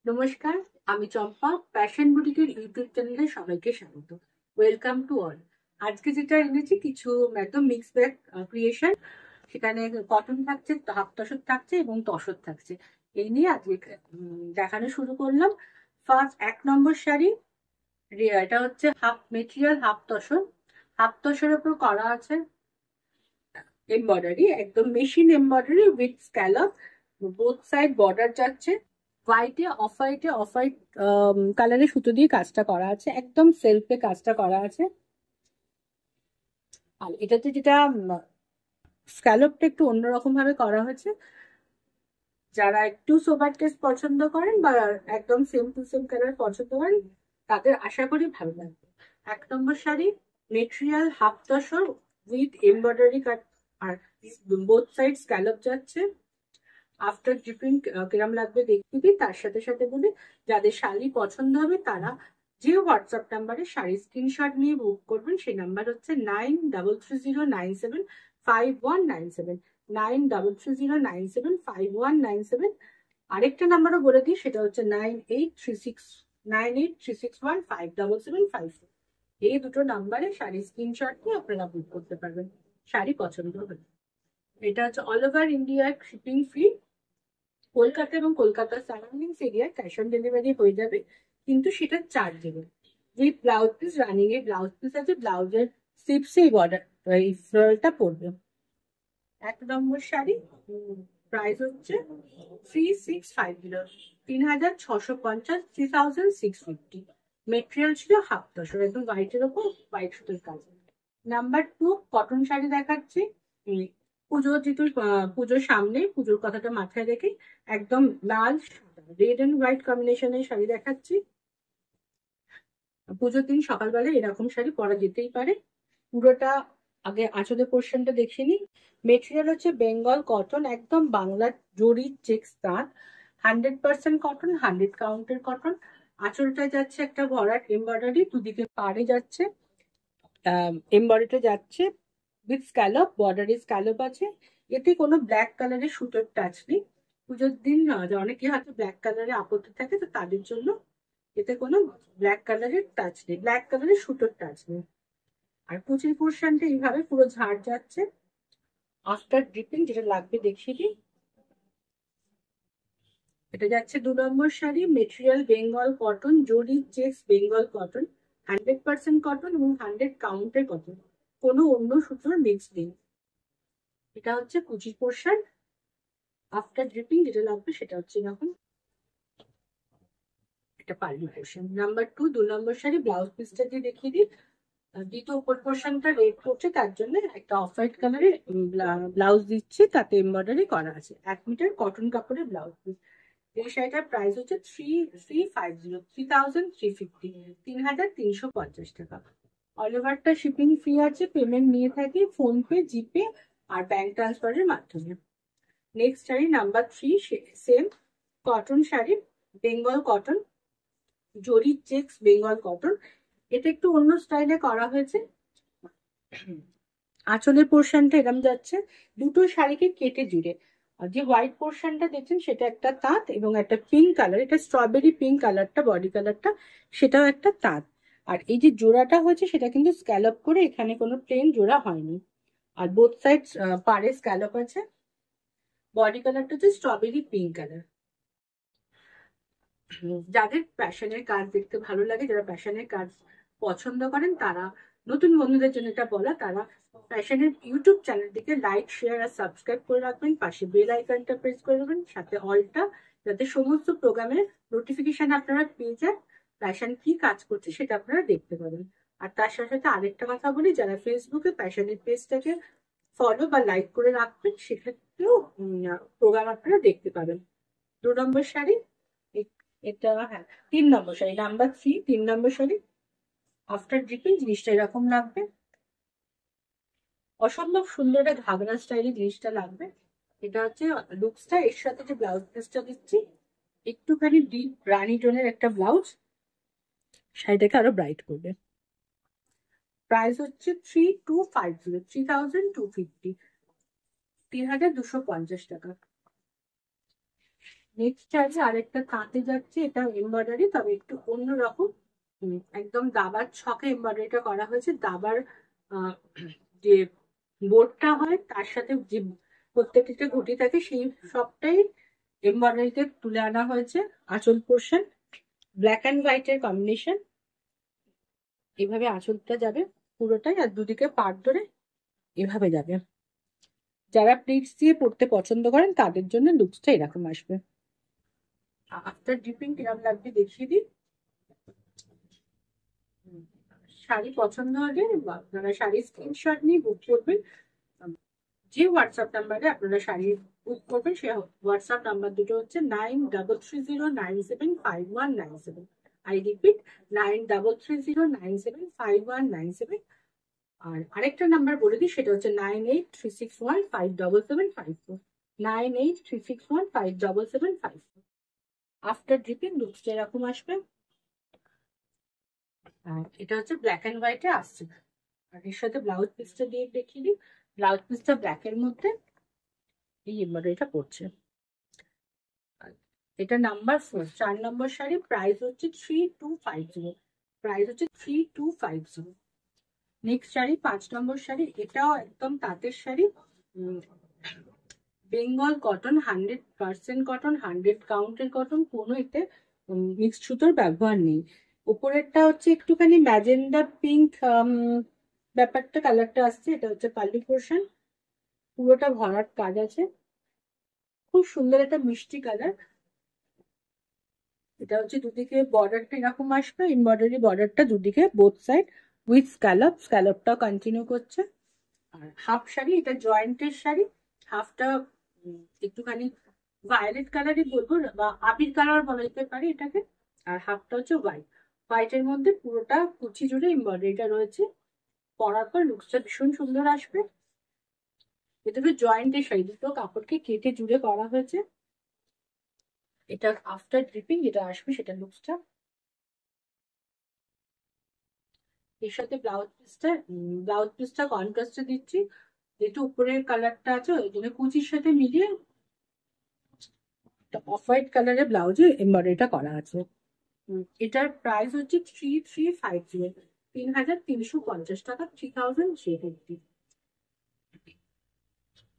নমস্কার, আমি চম্পা। Fashion বুটিকের YouTube চ্যানেলে সবাইকে স্বাগত। Welcome to all. আজকে যেটা এনেছি কিছু একদম মিক্স ব্যাগ ক্রিয়েশন। সেখানে কটন থাকছে, হাফ তসর থাকছে এবং তসর থাকছে। এই নিয়ে আজকে দেখানো শুরু করলাম। ফার্স্ট 1 নম্বর শাড়ি, এটা হচ্ছে half material half tussar. Half তসরের উপর করা আছে এমব্রয়ডারি, একদম machine embroidery with scallop. Both side border যাচ্ছে। অফ হোয়াইট কালারের সুতো দিয়ে কাজটা করা আছে, একদম সেলফে কাজটা করা আছে। আর এটাতে যেটা স্ক্যালপটা একটু অন্যরকম ভাবে করা হয়েছে। যারা একটু সোবার টেস্ট পছন্দ করেন বা একদম সেম টু সেম কালার পছন্দ করেন, তাদের আশা করি ভালো লাগবে। 1 number sari, material half tussar with embroidery cut, আর বোথ সাইড স্ক্যালপ যাচ্ছে। আফটার ড্রিপিং কিরম লাগবে দেখিয়ে দিই, তার সাথে সাথে বলি যাদের শাড়ি পছন্দ হবে তারা যে হোয়াটসঅ্যাপ নাম্বারে শাড়ির স্ক্রিনশট নিয়ে বুক করবেন, সেই নাম্বার হচ্ছে 9330975197, 9330975197। আরেকটা নাম্বারও বলে দিই, সেটা হচ্ছে 9836915775। এই দুটো নাম্বারে শাড়ির স্ক্রিনশট নিয়ে আপনারা বুক করতে পারবেন শাড়ি পছন্দ হবে। এটা হচ্ছে all over India shipping free. Kolkata এবং কলকাতার সারাউন্ডিংস এরিয়ায় ক্যাশ অন ডেলিভারি হয়ে যাবে, কিন্তু সেটা chargeable. With blouse piece, running এর ব্লাউজ পিস আছে, ব্লাউজের স্লিপসে এই বর্ডার এই ফ্লোরালটা পড়বে। 1 নম্বর শাড়ি, প্রাইস হচ্ছে 3650, 3650, 3650। মেটেরিয়াল ছিল হাফ তসর, একদম হোয়াইটের ওপর হোয়াইট সুতোর কাজ। নাম্বার 2 কটন শাড়ি দেখাচ্ছি। পুজো যেহেতু পুজোর সামনে, পুজোর কথাটা মাথায় রেখে একদম লাল রেড এন্ড হোয়াইট কম্বিনেশনের শাড়ি দেখাচ্ছি। পুজোর দিন সকালবেলা এরকম শাড়ি পরা যেতেই পারে। পুরোটা আগে আঁচলের পোর্শনটা দেখে নিই। মেটেরিয়াল হচ্ছে বেঙ্গল কটন, একদম বাংলার জরি চেক্স তাঁত, 100% কটন, 100 কাউন্টের কটন। আঁচলটা যাচ্ছে একটা ভরাট এমব্রয়ডারি, দুদিকে পাড়ে যাচ্ছে এমব্রয়ডারিটা যাচ্ছে উইথ স্ক্যালপ, বর্ডারে স্ক্যালপ আছে। এতে কোনো ব্ল্যাক কালারের সুতোর টাচ নেই। পুজোর দিন অনেকে হয়তো ব্ল্যাক কালারে আপত্তি থাকে, তো তাদের জন্য এতে কোনো ব্ল্যাক কালারের টাচ নেই, ব্ল্যাক কালারের সুতোর টাচ নেই। আর কুচির পোর্শনটা এইভাবে পুরো ঝাড় যাচ্ছে। আফটার ড্রিপিং যেটা লাগবে দেখিয়ে দিই। এটা যাচ্ছে 2 নম্বর শাড়ি, মেটেরিয়াল বেঙ্গল কটন, জরি চেক্স বেঙ্গল কটন, 100% কটন এবং 100 কাউন্টের কটন, কোনো অন্য সুতোর মিক্স নেই। এটা হচ্ছে কুচির পোর্শন। আফটার ড্রিপিং যেটা লাগবে সেটা হচ্ছে এখন এটা pallu portion. Number 2 sari, blouse পিসটা দিয়ে দেখিয়ে দিই। যেহেতু উপর পোর্শনটা রেড করছে, তার জন্য একটা অফ হোয়াইট কালারের ব্লাউজ দিচ্ছি, তাতে এমব্রয়ডারি করা আছে। 1 মিটার কটন কাপড়ের ব্লাউজ পিস। এই শাড়িটার প্রাইস হচ্ছে 3350, 3350 টাকা। অল ওভারটা শিপিং ফ্রি আছে। পেমেন্ট নিয়ে থাকি ফোনপে, জিপে আর ব্যাংক ট্রান্সফারের মাধ্যমে। Next sari number 3, same cotton sari, Bengal cotton, জরি চেক্স বেঙ্গল কটন। এটা একটু অন্য স্টাইলে করা হয়েছে। আঁচলের পোর্শনটা এরকম যাচ্ছে, দুটো শাড়িকে কেটে জুড়ে। আর যে হোয়াইট পোর্শনটা দেখছেন সেটা একটা তাঁত এবং একটা পিঙ্ক কালার, এটা স্ট্রবেরি পিঙ্ক কালারটা বডি কালারটা, সেটাও একটা তাঁত। আর এই যে জোড়াটা হয়েছে সেটা কিন্তু স্ক্যালপ করে, এখানে কোনো প্লেন জোড়া হয়নি। আর বোথ সাইড পাড়ে স্ক্যালপ আছে। বডি কালারটা হচ্ছে স্ট্রবেরি পিঙ্ক কালার। যাদের প্যাশনের কাজ দেখতে ভালো লাগে, যারা প্যাশনের কাজ পছন্দ করেন, তারা, নতুন বন্ধুদের জন্য এটা বলা, তারা প্যাশনের ইউটিউব চ্যানেলটিকে লাইক শেয়ার আর সাবস্ক্রাইব করে রাখবেন, পাশে বেল আইকনটা প্রেস করে দেবেন, সাথে অলটা, যাতে সমস্ত প্রোগ্রামের নোটিফিকেশন আপনারা পেয়ে যান, প্যাশন কি কাজ করছে সেটা আপনারা দেখতে পাবেন। আর তার সাথে সাথে আরেকটা কথা বলি, যারা ফেসবুকে প্যাশনের পেজটাকে ফলো বা লাইক করে রাখবেন, সেক্ষেত্রেও প্রোগ্রাম আপনারা দেখতে পাবেন। 2 নম্বর শাড়ি, এটা হ্যাঁ 3 নম্বর শাড়ি, নাম্বার 3, 3 নম্বর শাড়ি। আফটার ড্রিপিং জিনিসটা এরকম লাগবে, অসম্ভব সুন্দর একটা ঘাগরা স্টাইলে জিনিসটা লাগবে। এটা হচ্ছে লুকসটা। এর সাথে যে ব্লাউজ পিসটা দিচ্ছি, একটুখানি ডিপ রানি টোনের একটা ব্লাউজ, শাড়িটাকে আরো ব্রাইট করবে। প্রাইস হচ্ছে 3250, 3250, 3250 টাকা। নেক্সট আছে আরেকটা তাঁতে যাচ্ছে, এটা এমব্রয়ডারি, তবে একটু অন্যরকম। একদম দাবার ছকে এমব্রয়ডারিটা করা হয়েছে। দাবার যে বোর্ডটা হয় তার সাথে যে প্রত্যেকটা ঘুঁটি থাকে সেই সবটাই এমব্রয়ডারিতে তুলে আনা হয়েছে। আঁচল পোর্শন ব্ল্যাক অ্যান্ড হোয়াইটের কম্বিনেশন, এভাবে আঁচলটা যাবে পুরোটাই, আর দুদিকে পাট ধরে এভাবে যাবে। যারা প্লিটস দিয়ে পড়তে পছন্দ করেন তাদের জন্য লুকসটা এরকম আসবে। আফটার ডিপিং কিরম লাগবে দেখিয়ে দিই। শাড়ি পছন্দ হলে আপনারা শাড়ি স্ক্রিনশট নিয়ে বুক করবেন। যে হোয়াটসঅ্যাপ নাম্বারে আপনারা শাড়ি বুক করবেন সে হোয়াটসঅ্যাপ নাম্বার দুটো হচ্ছে 9330975197। I repeat 9330975197। আর আরেকটা নাম্বার বলে দিই, সেটা হচ্ছে 9836157754, 9836157754। আফটার ড্রিপিং লুকসটা এরকম আসবে। এটা হচ্ছে ব্ল্যাক অ্যান্ড হোয়াইটে আসছে। আর এর সাথে ব্লাউজ পিসটা দিয়ে দেখিয়ে দিই। ব্লাউজ পিসটা ব্ল্যাকের মধ্যে এই এমব্রয়ডারিটা পড়ছে। এটা নাম্বার 4, 4 নম্বর শাড়ি। প্রাইস হচ্ছে 3250। প্রাইস হচ্ছে 3250। Next sari 5 number sari. এটাও একদম তাঁতের শাড়ি, বেঙ্গল কটন, 100% কটন, 100 কাউন্টের কটন, কোনো এতে মিক্সড সুতোর ব্যবহার নেই। উপরেরটা হচ্ছে একটুখানি ম্যাজেন্ডা পিঙ্ক ব্যাপারটা, কালারটা আসছে। এটা হচ্ছে পাল্লু পোর্শন, পুরোটা ভরাট কাজ আছে, খুব সুন্দর একটা মিষ্টি কালার। এটা হচ্ছে দুদিকে বর্ডারটা এরকম আসবে, এমব্রয়ডারি বর্ডারটা দুদিকে বোথ সাইড উইথ স্ক্যালপ, স্ক্যালপটাও কন্টিনিউ করছে। আর হাফ শাড়ি, এটা জয়েন্টের শাড়ি। হাফটা একটুখানি ভায়োলেট কালারই বলবো, বা আবির কালার বলা যেতে পারে এটাকে। আর হাফটা হচ্ছে হোয়াইট। হোয়াইটের মধ্যে পুরোটা কুচি জুড়ে এমব্রয়ডারিটা রয়েছে। পরার পর লুকসটা ভীষণ সুন্দর আসবে। এটা তো জয়েন্টের শাড়ি, দুটো কাপড়কে কেটে জুড়ে করা হয়েছে। এটা আফটার ড্রিপিং যেটা আসবে সেটা লুকসটা। এর সাথে ব্লাউজ পিসটা কন্ট্রাস্টে দিচ্ছি, যেহেতু উপরের কালারটা আছে ওই জন্য কুচির সাথে মিলিয়ে অফ হোয়াইট কালারের ব্লাউজে এমব্রয়ডারিটা করা আছে। এটার প্রাইস হচ্ছে 3350, 3350 টাকা, 3350।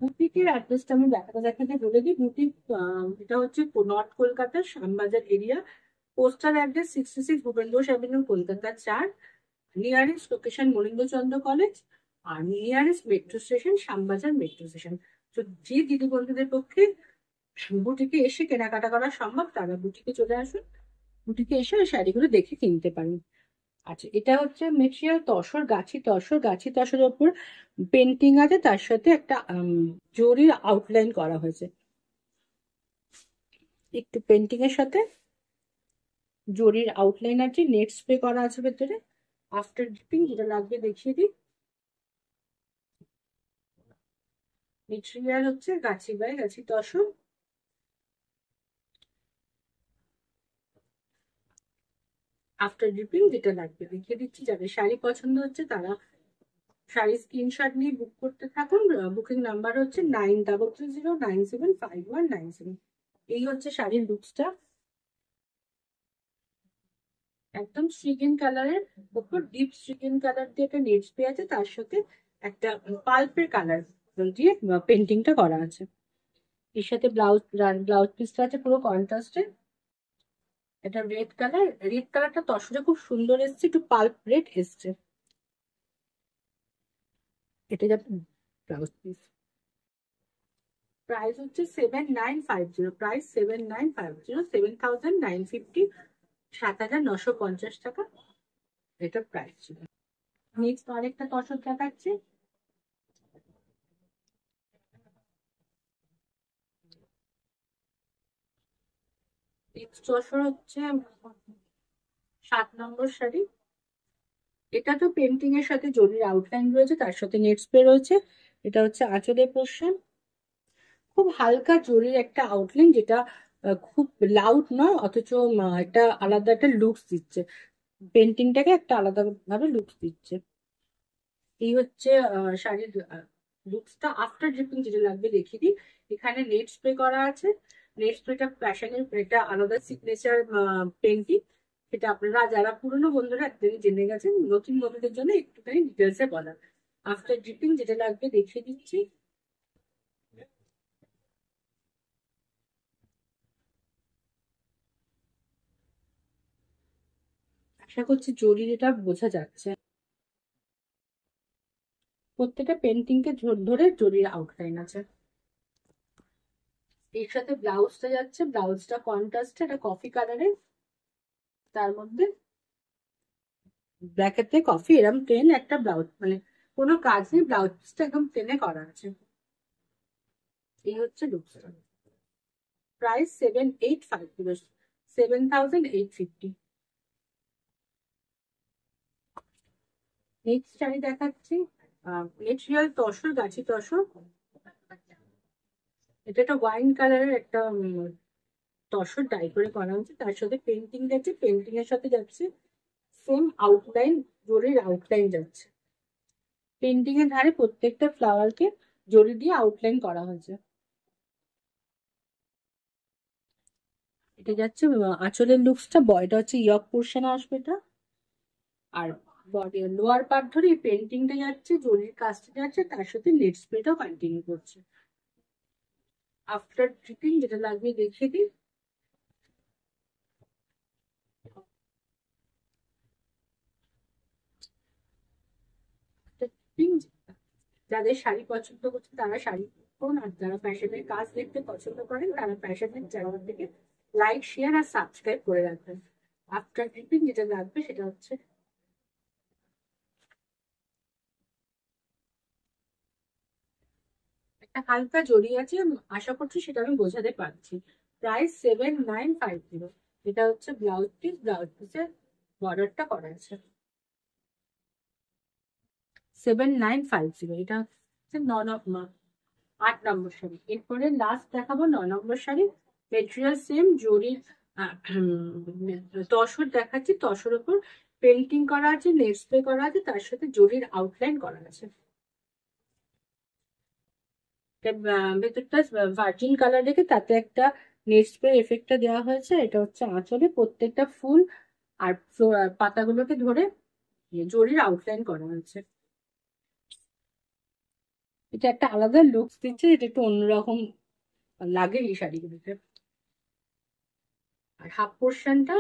বুটিকের অ্যাড্রেসটা আমি দেখাতে বলে দিই। বুটিক এটা হচ্ছে নর্থ কলকাতার Shyambazar area. Postal address 66 Bhupendra avenue, Kolkata 4। Nearest location Manindra Chandra college, আর nearest metro station Shyambazar metro station. তো যে দিদি বন্ধুদের পক্ষে বুটিকে এসে কেনাকাটা করা সম্ভব তারা বুটিকে চলে আসুন। বুটিকে এসে ওই শাড়িগুলো দেখে কিনতে পারেন। আচ্ছা, এটা হচ্ছে মেটেরিয়াল তসর, গাছি তসরের ওপর পেন্টিং আছে, তার সাথে একটা জরির আউটলাইন করা হয়েছে। একটু পেন্টিং এর সাথে জরির আউটলাইন আছে, নেট স্প্রে করা আছে ভেতরে। আফটার ডিপিং যেটা লাগবে দেখিয়ে দিই। মেটেরিয়াল হচ্ছে গাছি তসর। আফটার ডিপিং যেটা লাগবে দেখিয়ে দিচ্ছি। যাদের শাড়ি পছন্দ হচ্ছে তারা শাড়ি স্ক্রিনশট নিয়ে বুক করতে থাকুন। বুকিং নাম্বার হচ্ছে 9330975197। এই হচ্ছে শাড়ির লুকসটা। একদম শ্রীগেন কালারের উপর ডিপ শ্রীগেন কালার দিয়ে একটা নেট স্প্রে আছে, তার সাথে একটা পাল্পের কালার দিয়ে পেন্টিংটা করা আছে। এর সাথে ব্লাউজ পিসটা আছে পুরো কন্ট্রাস্টে। এটা রেড কালারটা তসরে খুব সুন্দর এসছে, একটু পাল্প রেড এসছে। এটা যাবে ব্লাউজ পিস। প্রাইস হচ্ছে 7950। প্রাইস 7950, 7950, 7950 টাকা এটা প্রাইস ছিল। নেক্সট আরেকটা তসর দেখাচ্ছে। নেক্সট তসর হচ্ছে 7 নম্বর শাড়ি। এটা তো পেন্টিং এর সাথে জরির আউটলাইন রয়েছে, তার সাথে নেট স্প্রে রয়েছে। এটা হচ্ছে আঁচলের পোর্শন, খুব হালকা জরির একটা আউটলাইন, যেটা খুব লাউড নয়, অথচ একটা আলাদা একটা লুকস দিচ্ছে, পেন্টিংটাকে একটা আলাদা ভাবে লুকস দিচ্ছে। এই হচ্ছে শাড়ির লুকসটা। আফটার ড্রিপিং যেটা লাগবে দেখিয়ে দিই। এখানে নেট স্প্রে করা আছে, নেক্সট এটা প্যাশনের, এটা আলাদা সিগনেচার পেন্টিং। সেটা আপনারা যারা পুরনো বন্ধুরা একদিন জেনে গেছেন, নতুন বন্ধুদের জন্য একটুখানি ডিটেলসে বলা। আফটার ড্রিপিং যেটা লাগবে দেখিয়ে দিচ্ছি। আশা করছি জরির এটা বোঝা যাচ্ছে। প্রত্যেকটা পেন্টিং কে ধরে জরির আউটলাইন আছে। এর সাথে ব্লাউজটা যাচ্ছে, ব্লাউজটা কন্ট্রাস্টে, এটা কফি কালারের, তার মধ্যে ব্ল্যাকেতে কফি এরকম প্লেন একটা ব্লাউজ, মানে কোনো কাজ নেই, ব্লাউজটা একদম প্লেনে করা আছে। এই হচ্ছে লুকসটা। প্রাইস 7,850, 7,850। নেক্সট শাড়ি দেখাচ্ছি, মেটেরিয়াল তসর, গাছি তসর। এটা একটা ওয়াইন কালারের একটা তসর ডাই করে করা হচ্ছে, তার সাথে পেন্টিং যাচ্ছে, পেন্টিং এর সাথে যাচ্ছে সেম আউটলাইন, জরির আউটলাইন যাচ্ছে। পেন্টিং এর ধারে প্রত্যেকটা ফ্লাওয়ারকে জরি দিয়ে আউটলাইন করা হয়েছে। এটা যাচ্ছে আঁচলের লুকসটা, বয়টা হচ্ছে ইয়ক পোর্শন আসবে এটা। আর বডি লোয়ার পার্ট ধরে এই পেন্টিংটা যাচ্ছে, জরির কাজটা যাচ্ছে, তার সাথে নেট স্প্রেটাও কন্টিনিউ করছে। আফটার ড্রিপিং যেটা লাগবে দেখিয়ে দিই। যাদের শাড়ি পছন্দ করছে তারা শাড়ি করুন, আর যারা ফ্যাশনের কাজ দেখতে পছন্দ করেন তারা ফ্যাশনের চ্যানেল থেকে লাইক, শেয়ার আর সাবস্ক্রাইব করে রাখবেন। আফটার ড্রিপিং যেটা লাগবে সেটা হচ্ছে একটা হালকা জড়ি আছে, আশা করছি সেটা আমি বোঝাতে পারছি। প্রাইস 7,950। এটা হচ্ছে ব্লাউজ পিস, ব্লাউজ পিসের বর্ডারটা করা আছে। 7,950, এটা হচ্ছে 8 নম্বর শাড়ি। এরপরে লাস্ট দেখাবো 9 নম্বর শাড়ি। মেটেরিয়াল সেম, জরির তসর দেখাচ্ছি, তসর উপর পেন্টিং করা আছে, নেট স্প্রে করা আছে, তার সাথে জরির আউটলাইন করা আছে। ভেতরটা ভার্জিন কালার রেখে তাতে একটা নেট স্প্রে এফেক্টটা দেওয়া হয়েছে। এটা হচ্ছে আঁচলে প্রত্যেকটা ফুল আর পাতাগুলোকে ধরে জরির আউটলাইন করা হয়েছে। এটা একটা আলাদা লুকস দিচ্ছে, এটা একটু অন্যরকম লাগে এই শাড়িগুলোতে। আর হাফ পোর্শনটা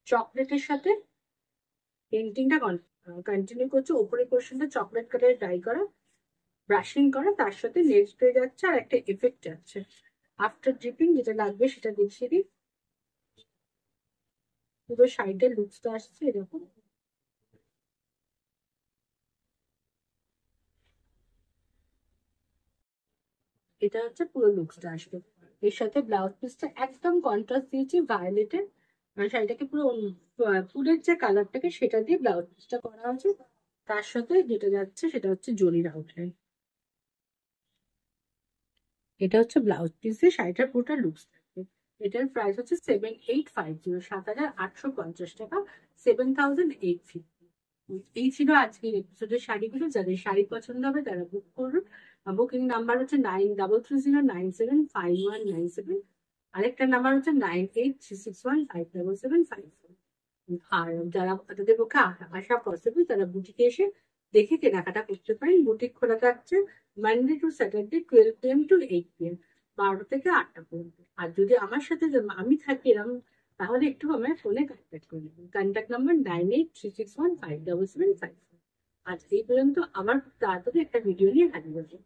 চকলেটের সাথে পেন্টিংটা কন্টিনিউ করছে। উপরের পোর্শনটা চকলেট কালারের ডাই করা, ব্রাশিং করা, তার সাথে নেট স্প্রে যাচ্ছে আর একটা এফেক্ট যাচ্ছে। আফটার ড্রিপিং যেটা লাগবে সেটা দেখিয়ে দিই। পুরো সাইডের লুকসটা আসছে এরকম। এটা হচ্ছে পুরো লুকসটা আসবে। এর সাথে ব্লাউজ পিসটা একদম কন্ট্রাস্ট দিয়েছি ভায়োলেটের, মানে শাড়িটাকে পুরো ফুলের যে কালারটাকে সেটা দিয়ে ব্লাউজ পিসটা করা হয়েছে। তার সাথে যেটা যাচ্ছে সেটা হচ্ছে জরির আউটলাইন। এটা হচ্ছে ব্লাউজ পিস দিয়ে শাড়িটার পুরোটা লুকস থাকবে। এটার প্রাইস হচ্ছে 7,850, 7,850 টাকা, 7,850। এই ছিল আজকের এপিসোডের শাড়িগুলো। যাদের শাড়ি পছন্দ হবে তারা বুক করুন। বুকিং নাম্বার হচ্ছে 9330975197। আরেকটা নাম্বার হচ্ছে 9836157754। আর যারা তাদের পক্ষে আসা পসিবল তারা বুটিকে এসে দেখে কেনাকাটা করতে পারেন। বুটিক খোলা থাকছে Monday to Saturday 12 PM to 8 PM, 12টা থেকে 8টা পর্যন্ত। আর যদি আমার সাথে আমি থাকি এরকম, তাহলে একটু আমার ফোনে কন্ট্যাক্ট করে নেবেন। Contact number 9836157754। আজ এই পর্যন্ত। আবার খুব তাড়াতাড়ি একটা ভিডিও নিয়ে হাজির হবো।